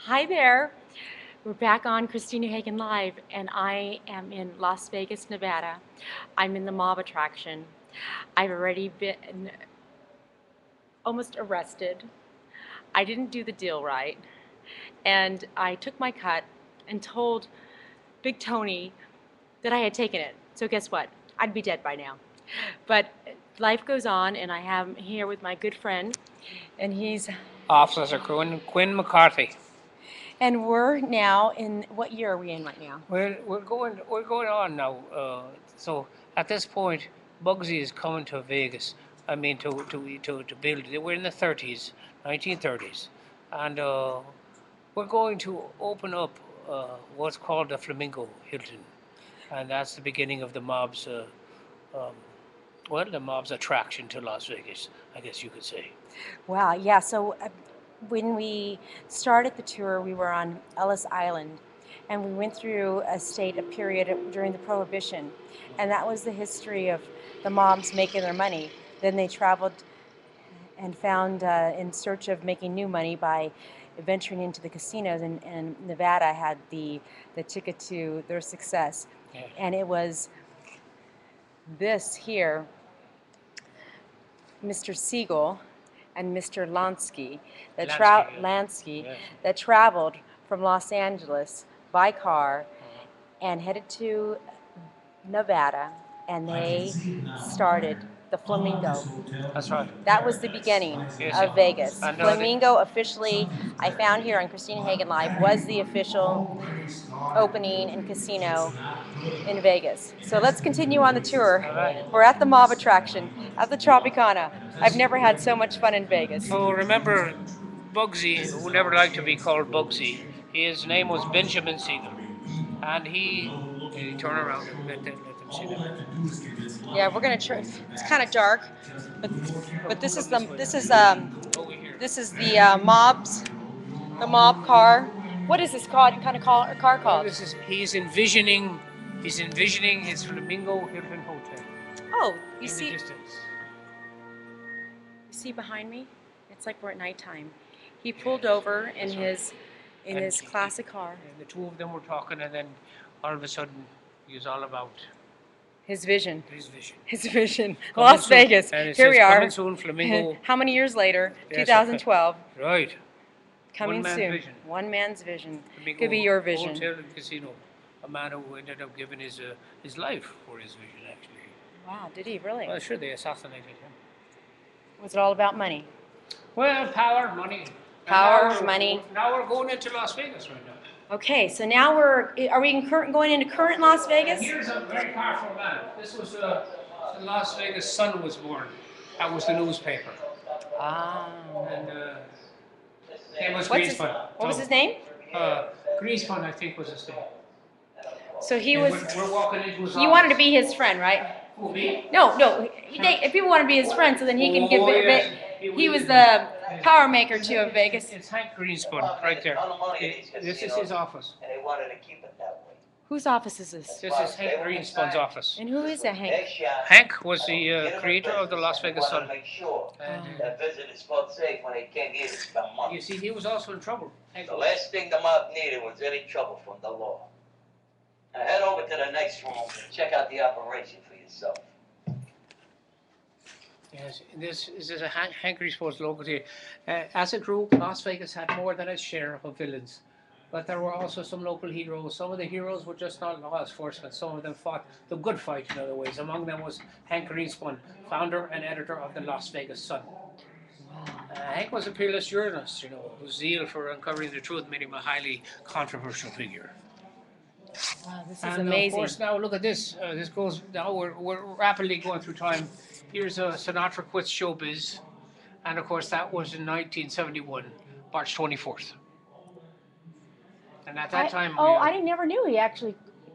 Hi there. We're back on Kristina Hagan Live, and I am in Las Vegas, Nevada. I'm in the mob attraction. I've already been almost arrested. I didn't do the deal right, and I took my cut and told Big Tony that I had taken it. So guess what? I'd be dead by now. But life goes on, and I am here with my good friend, and he's Officer Quinn McCarthy. and we're now in what year are we in right now? We're going on now. So at this point, Bugsy is coming to Vegas. I mean to build. We're in the 30s, 1930s, and we're going to open up what's called the Flamingo Hilton, and that's the beginning of the mob's. Um, the mob's attraction to Las Vegas, I guess you could say. Wow, yeah. So when we started the tour, we were on Ellis Island, and we went through a period during the Prohibition, and that was the history of the mobs making their money. Then they traveled and found in search of making new money by venturing into the casinos, and Nevada had the ticket to their success. Yeah. And it was this here, Mr. Siegel and Mr. Lansky that traveled from Los Angeles by car and headed to Nevada, and they started the Flamingo. That's right. That was the beginning Yes. of Vegas. And, Flamingo officially, I found here on Kristina Hagan Live, was the official opening and casino in Vegas. So let's continue on the tour. Right. We're at the mob attraction, at the Tropicana. I've never had so much fun in Vegas. So remember, Bugsy, who never liked to be called Bugsy, his name was Benjamin Siegel, and he turn around and let them see that. Yeah, we're gonna try. It's kind of dark, but this is the mob car. What is this car Well, called? he's envisioning his Flamingo Hilton Hotel Oh, you in the see distance. behind me? It's like we're at nighttime. He pulled over in his classic car. And the two of them were talking, and then all of a sudden, he was all about His vision. his vision. His vision. Coming Las soon. Vegas. And it Here says, we are. "Coming soon, Flamingo." How many years later? Yes, 2012. Right. Coming One man's soon. vision. One man's vision. Flamingo Could be your vision. Hotel and casino. A man who ended up giving his life for his vision, actually. Wow, did he really? Well, sure, they assassinated him. Was it all about money? Well, power, money. And Power, now money. Now we're going into Las Vegas right now. Okay, so now are we going into current Las Vegas? Here's a very powerful man. This was the Las Vegas Sun was born. That was the newspaper. Ah. And name was What was his name? Greasefun, I think, was his name. So he And was. We're walking into his You wanted to office. be his friend, right? Who, me? No. If people want to be his friend, so then he can give. Yes. He was the power maker too of Vegas. It's Hank Greenspan, right there. This is his office. And they wanted to keep it that way. Whose office is this? This is Hank Greenspan's office. And who is that, Hank? Hank was the creator of the Las Vegas Sun. Make sure And, that visitors felt safe when they came here to spend money. you see, he was also in trouble. Hank The last thing the mob needed was any trouble from the law. Now head over to the next room and check out the operation for yourself. Yes, this is a Hank Greenspan's local here. As a group, Las Vegas had more than its share of villains. But there were also some local heroes. Some of the heroes were just not law enforcement. Some of them fought the good fight in other ways. Among them was Hank Greenspan, founder and editor of the Las Vegas Sun. Hank was a peerless journalist, whose zeal for uncovering the truth made him a highly controversial figure. Wow, this is And amazing. of course, now look at this. This goes now. We're rapidly going through time. Here's Sinatra Quits Showbiz, and of course that was in 1971, March 24th. And at that time, I never knew he actually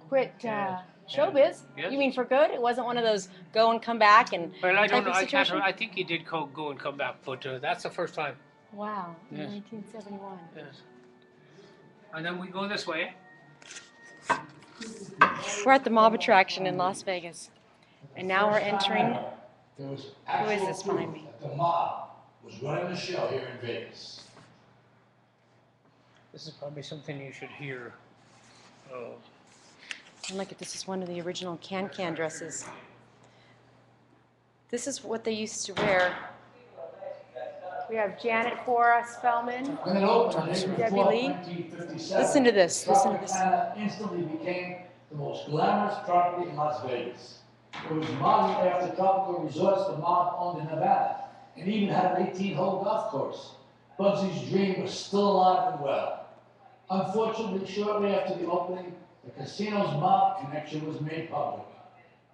quit showbiz. Yes. You mean for good? It wasn't one of those go and come back and Well, I don't type know. of I can't. situation? I think he did go and come back, but that's the first time. Wow, Yes. 1971. Yes. And then we go this way. We're at the mob attraction in Las Vegas, and now we're entering. There was Who is this behind me? The mob was running the show here in Vegas. This is probably something you should hear. Oh. And look at this is one of the original can-can dresses. This is what they used to wear. We have Janet Fora Spellman. When it opened on April Debbie 4th, Lee. 1957, Listen to this, listen to this. Tropicana instantly became the most glamorous property in Las Vegas. It was modeled after tropical resorts the mob owned in Nevada, and even had an 18-hole golf course. Bugsy's dream was still alive and well. Unfortunately, shortly after the opening, the casino's mob connection was made public.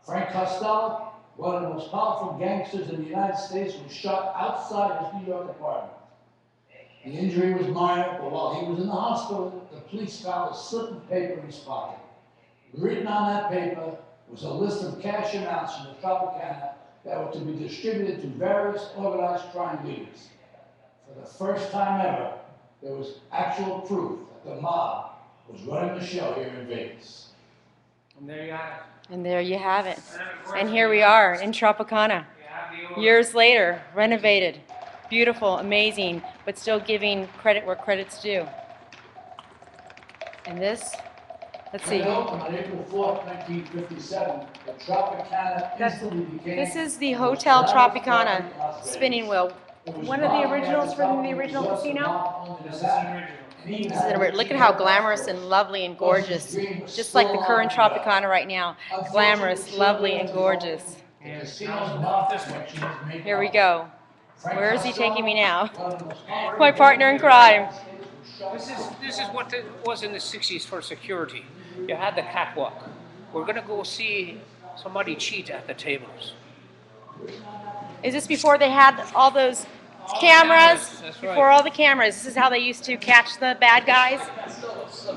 Frank Costello, one of the most powerful gangsters in the United States, was shot outside his New York apartment. The injury was minor, but while he was in the hospital, the police found a slip of paper in his pocket. Written on that paper was a list of cash amounts from the Tropicana that were to be distributed to various organized crime leaders. For the first time ever, there was actual proof that the mob was running the show here in Vegas. And there you have it. And there you have it. And here we are in Tropicana. Years later, renovated. Beautiful, amazing, but still giving credit where credit's due. And this, let's see. When it opened on April 4th, 1957, the Tropicana instantly became This is the the most Hotel glamorous Tropicana property in Las Vegas. spinning wheel. It was One of the modeled originals after from the tropical original resorts the casino. mob owned in This is Nevada. the original. This is an look at how glamorous and lovely and gorgeous. Just like the current Tropicana right now. Glamorous, lovely, and gorgeous. Yeah. Here we go. Where is he taking me now? My partner in crime. This is what it was in the 60s for security. You had the catwalk. We're going to go see somebody cheat at the tables. Is this before they had all those cameras? That's right. Before all the cameras. This is how they used to catch the bad guys.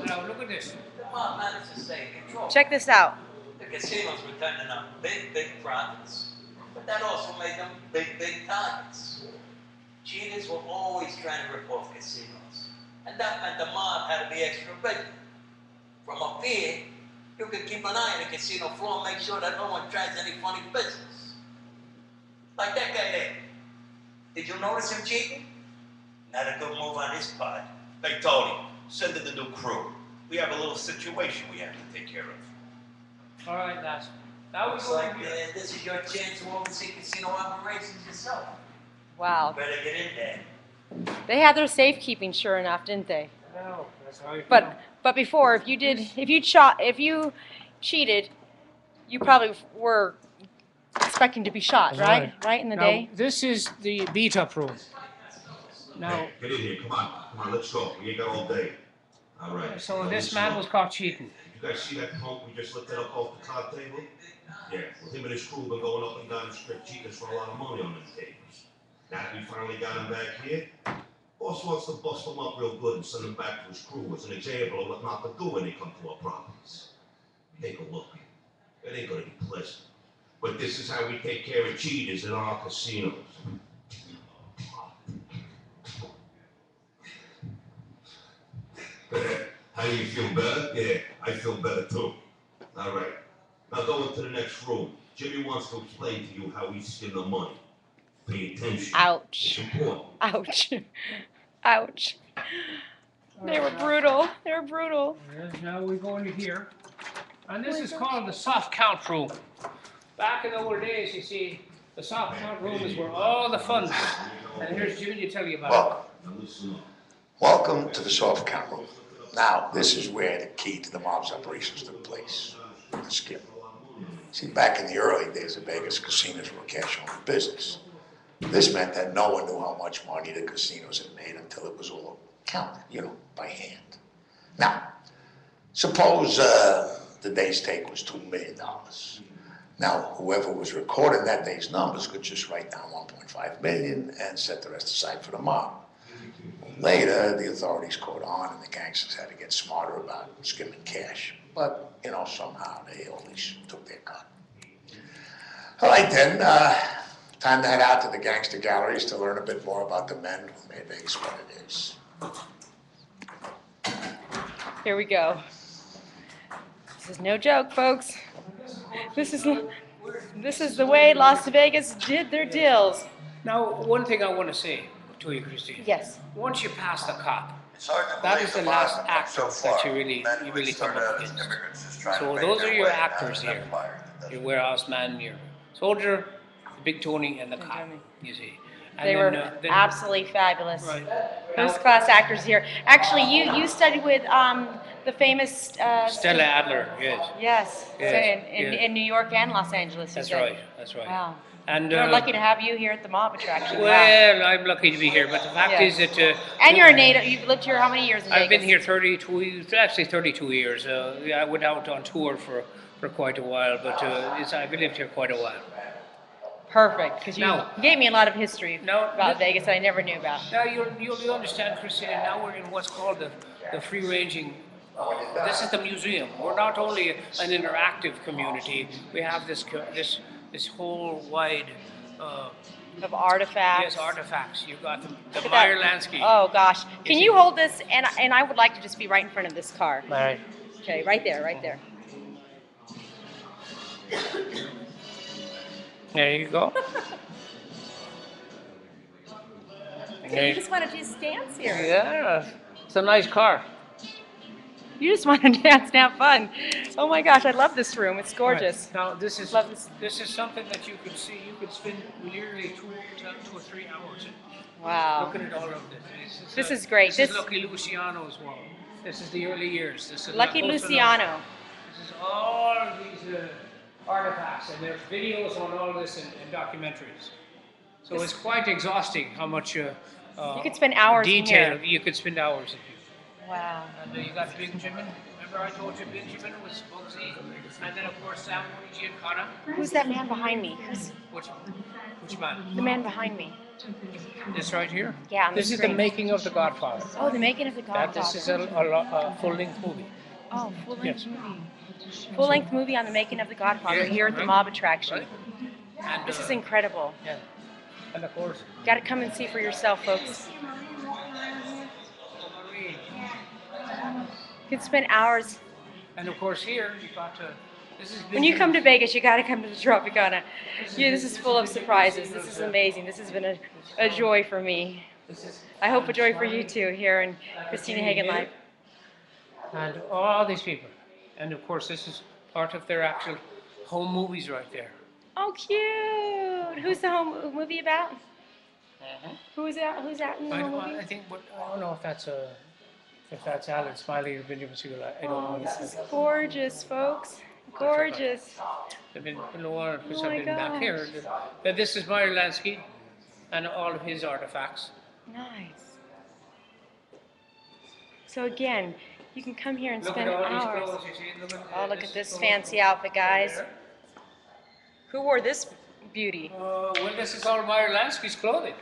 Now look at this. The mob managed to stay in control. Check this out. The casinos were turning up big profits, but that also made them big targets. Cheaters were always trying to rip off casinos, and that meant the mob had to be extra vigilant. From up here, you could keep an eye on the casino floor and make sure that no one tries any funny business. Like that guy there. Did you notice him cheating? Not a good move on his part. Hey, Tony, send in the new crew. We have a little situation we have to take care of. All right, lads. Now we Looks go like in here. this is your chance to oversee casino operations yourself. Wow. Better get in there. They had their safekeeping, sure enough, didn't they? No, that's how you But before, if you cheated, you probably were expecting to be shot, right? Right in the Now, day. this is the beat-up room. Now, Hey, get in here, come on, let's go. We ain't got all day. All right. so Now this listen man up. was caught cheating. You guys see that punk we just lifted up off the card table? Yeah, well, him and his crew been going up and down the strip cheating for a lot of money on them tables. Now that we finally got him back here, boss wants to bust him up real good and send him back to his crew as an example of what not to do when they come to our properties. Take a look. It ain't gonna be pleasant. But this is how we take care of cheaters in our casinos. How do you feel better? Yeah, I feel better too. All right. Now go into the next room. Jimmy wants to explain to you how we skin the money. Pay attention. Ouch. It's important. Ouch. Ouch. They were brutal. They were brutal. Now we go into here. And this is called the soft count room. Back in the old days, you see, the soft count room is where all the funds. And here's Jimmy to tell you about Welcome. Now listen up. Welcome to the soft count room. Now, this is where the key to the mob's operations took place. The skim. See, back in the early days of Vegas, casinos were a cash-only business. This meant that no one knew how much money the casinos had made until it was all counted, by hand. Now, suppose the day's take was $2 million. Now, whoever was recording that day's numbers could just write down 1.5 million and set the rest aside for the mob. Later, the authorities caught on and the gangsters had to get smarter about skimming cash. But, somehow they always took their cut. All right then, time to head out to the gangster galleries to learn a bit more about the men who made Vegas what it is. Here we go. This is no joke, folks. This is the way Las Vegas did their deals. Now, one thing I want to say. to you, Christine. Yes. Once you pass the cop, It's hard to that believe is the the last modern actor so that far. you really come up against. So those are your actors here. Your warehouse man, your soldier, the big Tony, and the cop. Tony. You see. And They then, were absolutely fabulous. Right. First class actors here. Actually, you studied with the famous Stella Adler, yes. Yes, Yes, in New York and Los Angeles. You That's said. right. That's right. Wow. And We're lucky to have you here at the mob attraction. Wow. well, I'm lucky to be here, but the fact Yes. is that And you're a native. You've lived here how many years in Vegas? I've been here 32 years, actually 32 years. I went out on tour for quite a while, but I've lived here quite a while. Perfect, because you Now- gave me a lot of history Now, about this- Vegas that I never knew about. Now you'll understand, Christina. Now we're in what's called the free ranging. This is the museum. We're not only an interactive community. We have this whole wide. Of artifacts. Yes, artifacts. You've got the Look at Meyer that. landscape. Oh gosh, can see- you hold this? And I would like to just be right in front of this car. All right. Okay, right there, right there. There you go. You just want to just dance here. Yeah, it's a nice car. You just want to dance and have fun. Oh my gosh, I love this room. It's gorgeous. Right. Now this is Love this. this is something that you could see. You could spend nearly 2 or 3 hours Wow. looking at all of this. This is great. This is This- Lucky Luciano's wall. This is the early years. This is Lucky La Cosa Luciano. Nostra. This is all these artifacts, and there's videos on all this and documentaries. So it's quite exhausting how much You could spend hours in detail here. you could spend hours in here. Wow. And you got Benjamin. Remember I told you Benjamin was Bugsy, and then of course Sam Giancana. Who's that man behind me? Who's Which man? the man behind me? This right here. Yeah, on the This is the screen. making of The Godfather. Oh, the making of the That Godfather. this is a full-length movie. Oh, full-length Yes. movie. Full-length movie on the making of the Godfather Yeah, here at the right. mob attraction. Right. And This is incredible. yeah. And of course. Got to come and see for yourself, folks. You could spend hours. And of course here you've got to. This is When you come to Vegas, you got to come to the Tropicana. Yeah, this is full of surprises. This is amazing. This has been a joy for me. This is I hope a joy for you too here in Kristina Hagan Live. and all these people, and of course this is part of their actual home movies right there. Oh, cute. Who's the home movie about? Who's out in the home movie? I think I don't know if that's Alan Smiley or Benjamin Siegel. I don't know. Oh, this is gorgeous, folks. Gorgeous. I've been a while because Oh I've my been back here. This is Meyer Lansky and all of his artifacts. Nice. So again, you can come here and Look spend at all these hours. clothes you see. Oh, look at this fancy outfit, guys. Who wore this beauty? Well, this is all Meyer Lansky's clothing.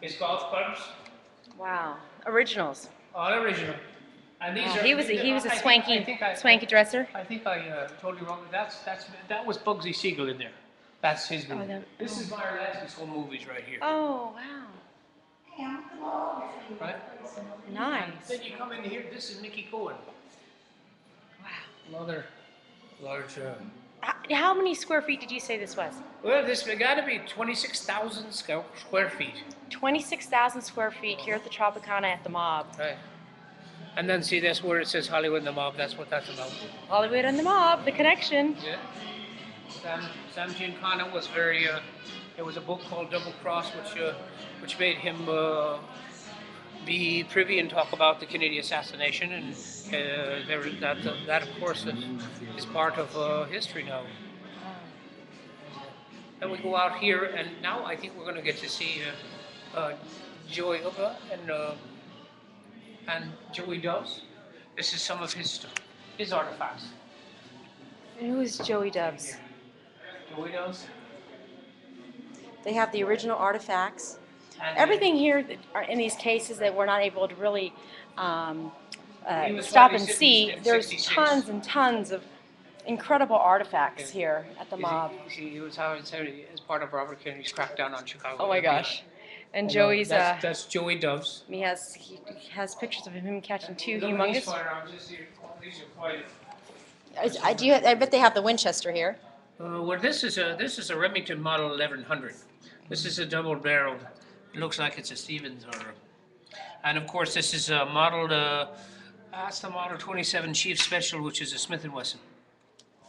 His golf clubs, Wow. Originals. all original. And these Wow, are. he was a I swanky think swanky dresser. I think I told you wrong. That was Bugsy Siegel in there. That's his movie. This is Meyer Lansky's home movies right here. Oh, wow. Right? Nice. Then you come in here. This is Mickey Cohen. Wow. Another large. How many square feet did you say this was? Well, this got to be 26,000 square feet. 26,000 square feet here at the Tropicana at the Mob. Right. And then see this where it says Hollywood and the Mob. That's what that's about. Hollywood and the Mob, the connection. Yeah. Sam Giancana was very. There was a book called Double Cross, which made him be privy and talk about the Kennedy assassination, and that of course is part of history now. Then we go out here, and now I think we're going to get to see Joey Uba and Joey Doves. This is some of his artifacts. And who is Joey Doves? Joey Doves. They have the original artifacts. And Everything here that are in these cases that we're not able to really He was stop probably and see, 66. there's tons and tons of incredible artifacts here at the Mob. He was how it's as part of Robert Kennedy's crackdown on Chicago. Oh my gosh. And Joey's, That's Joey Doves. he has pictures of him catching two Look at these humongous. firearms. These are quite. I bet they have the Winchester here. Well, this is a Remington Model 1100. This is a double-barreled It looks like it's a Stevens or, and of course this is modeled. That's the Model 27 Chief Special, which is a Smith and Wesson.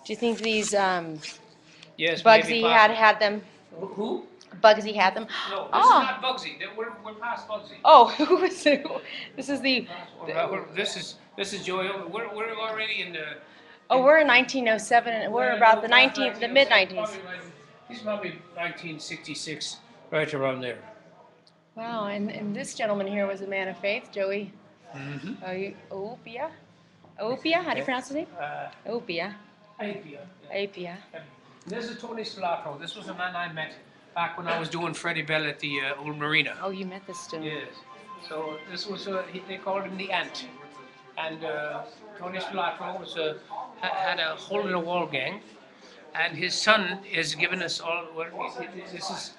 Do you think these Yes, Bugsy maybe had them? Who? Bugsy had them? No, this Oh. is not Bugsy. We're past Bugsy. Oh, who is it? This is the. This is Joey. We're already in the. Oh, we're in 1907, and we're about the 19th, the mid 19s. He's probably 1966, right around there. Wow, and this gentleman here was a man of faith, Joey. Mm-hmm. Opia? Opia? How do you pronounce his name? Opia. Apia. Apia. This is Tony Stolato. This was a man I met back when I was doing Freddie Bell at the old marina. Oh, you met this student. Yes. So this was, they called him the Ant. And Tony Stolato was had a hole-in-the-wall gang. And his son has given us all, well, this is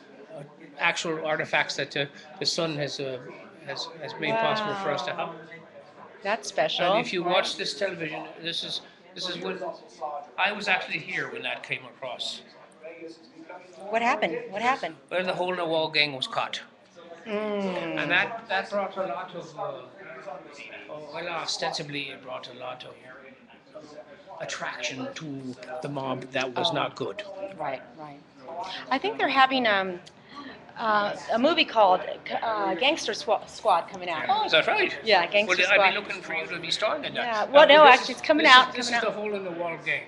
actual artifacts that the son has made possible for us to have. That's special. And if you watch this television, this is when I was actually here when that came across. What happened? What happened? Where the hole in the wall gang was caught. And that brought a lot of, well, ostensibly it brought a lot of attraction to the mob that was not good. Right, right. I think they're having a movie called Gangster Squad coming out. Is that right? Yeah, Gangster Well, Squad. I'd be looking for you to be starring in that. Yeah, well, no, actually, it's coming out. This is the hole in the wall gang.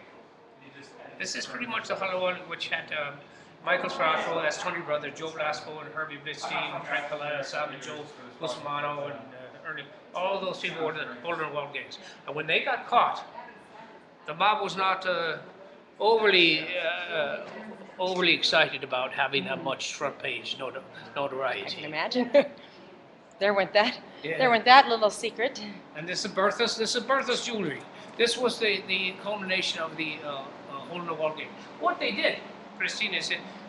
This is pretty much the hole in which had Michael Strasco, that's Tony Brother, Joe Blasco, and Herbie Bitstein, Frank Palletta, Sam and Joe Bustamano, and Ernie. All those people were the hole in the wall gangs. And when they got caught, the mob was not overly excited about having that much front page I can notoriety. imagine. There went that. Yeah. There went that little secret. And this is Bertha's jewelry. This was the culmination of the hole in the wall game. What they did, Kristina,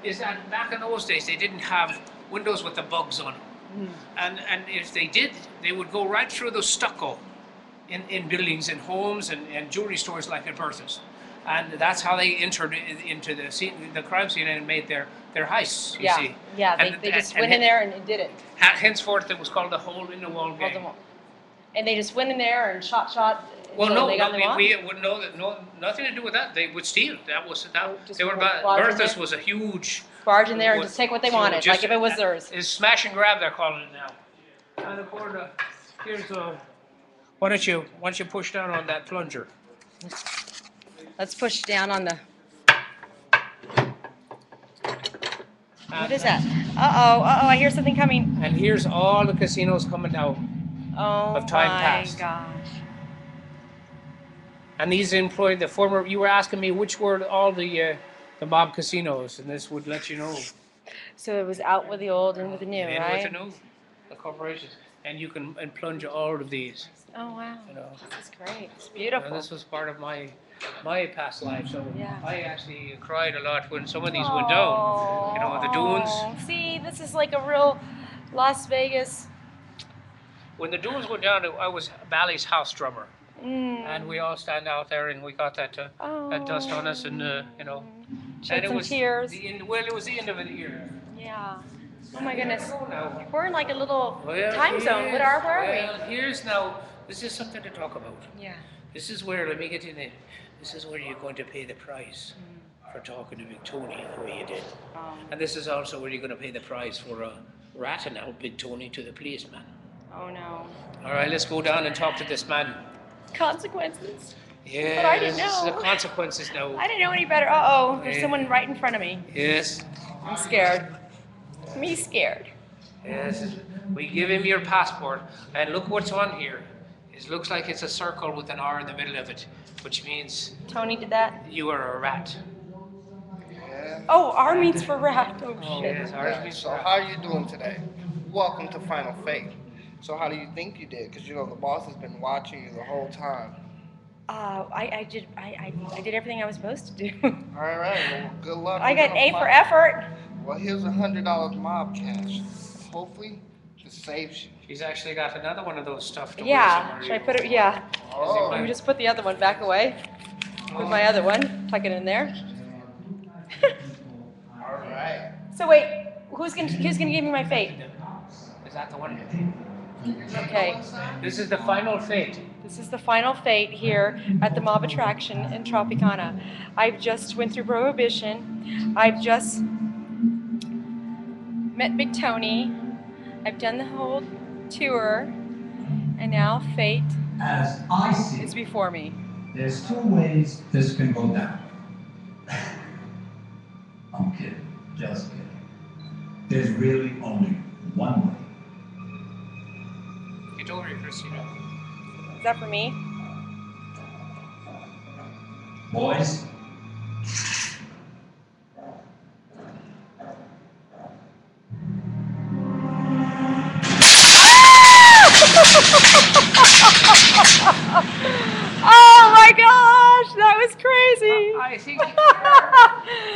is that back in those days they didn't have windows with the bugs on them. And if they did, they would go right through the stucco in buildings and homes and jewelry stores like at Bertha's. And that's how they entered into the crime scene and made their heists, you see. Yeah, they just went in there and did it. Henceforth, it was called the hole in the wall game. And they just went in there and shot. Well, until no, they got them off? we would know that nothing to do with that. They would steal. Just They were barge about in Bertha's there? was a huge. Barge in there and just take what they wanted, like if it was theirs. It's smash and grab, they're calling it now. And of course, here's why don't you push down on that plunger? Let's push down on the. What is that? Uh-oh, I hear something coming. And here's all the casinos coming out. Oh Of time my past. gosh. And these employed the former. You were asking me which were all the mob casinos, and this would let you know. So it was out with the old and with the new, In right? with the new, the corporations, and you can plunge all of these. Oh wow, You know. this is great. It's And beautiful. this was part of my past life, so Yeah. I actually cried a lot when some of these went down. You know, the dunes. Oh, see, this is like a real Las Vegas. When the dunes went down, I was Bally's house drummer, and we all stand out there, and we got that dust on us, and you know. Shed And it some was tears. well, it was the end of the year. Yeah. Oh my goodness. Now, We're in like a little well, time zone. Where are well, here's now. This is something to talk about. we? Yeah. This is where, let me get in it. This is where you're going to pay the price for talking to Big Tony the way you did. And this is also where you're going to pay the price for ratting out Big Tony to the policeman. Oh no. All right, let's go down and talk to this man. Consequences. Yeah, But I didn't this is the know. consequences now. I didn't know any better. Uh-oh, there's Yeah. someone right in front of me. Yes, I'm scared. Me scared. yes. We give him your passport, and look what's on here. It looks like it's a circle with an R in the middle of it, which means Tony did that? you are a rat. Oh, R means for rat. Oh shit. Yes, ours Yeah, means so rat. how are you doing today? Welcome to Final Fate. So how do you think you did? Because you know the boss has been watching you the whole time. I did everything I was supposed to do. All right, well, good luck. I We're got gonna A for find- effort. Well, here's $100 mob cash. Hopefully, this saves you. She's actually got another one of those stuffed away Yeah. somewhere. Should I put it? Yeah. Oh, Let me just put the other one back away. Put my other one. Tuck it in there. all right. So wait, who's gonna give me my fate? Is that the one? Okay. This is the final fate. This is the final fate here at the mob attraction in Tropicana. I've just went through Prohibition. I've just met Big Tony. I've done the whole tour. And now fate As I see is it, before me. there's two ways this can go down. I'm kidding, just kidding. There's really only one way. Get over here, Kristina. Is that for me? Boys, Oh my gosh, that was crazy.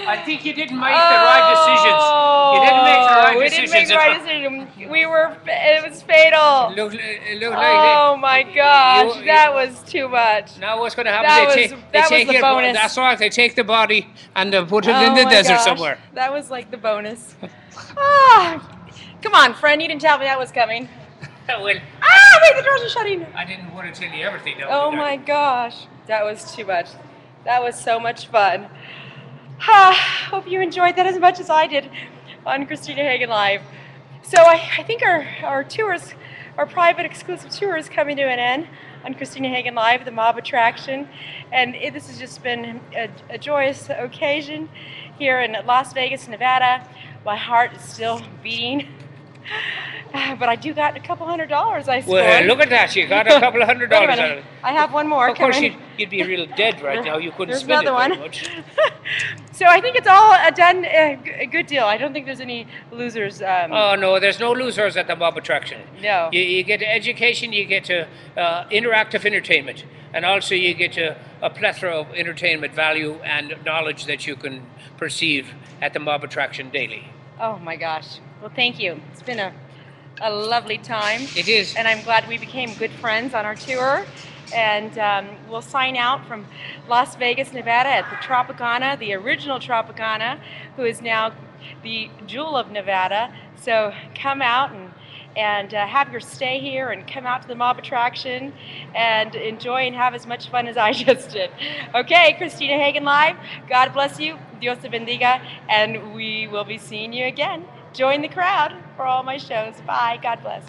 I think you didn't make the right decisions. You didn't make the right We decisions. didn't make the right decision. It was fatal. It looked like Oh my gosh, you- that was too much. now what's going to happen? That They was- take, that they was take the your, bonus. That's right. They take the body and they put it in Oh the my desert gosh, somewhere. That was like the bonus. Ah, come on, friend, you didn't tell me that was coming. Well, Wait, the doors are shutting. I didn't want to tell you everything. Though, Oh did I? my gosh, that was too much. That was so much fun. Hope you enjoyed that as much as I did on Kristina Hagan Live. So I think our tours, our private exclusive tour is coming to an end on Kristina Hagan Live, the mob attraction. And this has just been a joyous occasion here in Las Vegas, Nevada. My heart is still beating. But I do got a couple $100 I scored. Well, look at that. You got a couple of $100 Wait a out minute. of it. I have one more Of course, coming. you'd be real dead right now. You couldn't There's spend another it very one. much. So I think it's all done a good deal. I don't think there's any losers. Oh, no, there's no losers at the mob attraction. No. You get education, you get interactive entertainment, and also you get a plethora of entertainment value and knowledge that you can perceive at the mob attraction daily. Oh my gosh. Well, thank you. It's been a lovely time. It is. And I'm glad we became good friends on our tour. And we'll sign out from Las Vegas, Nevada at the Tropicana, the original Tropicana, who is now the Jewel of Nevada. So come out and have your stay here and come out to the mob attraction and enjoy and have as much fun as I just did. Okay, Kristina Hagan Live, God bless you, Dios te bendiga, and we will be seeing you again. Join the crowd for all my shows. Bye, God bless.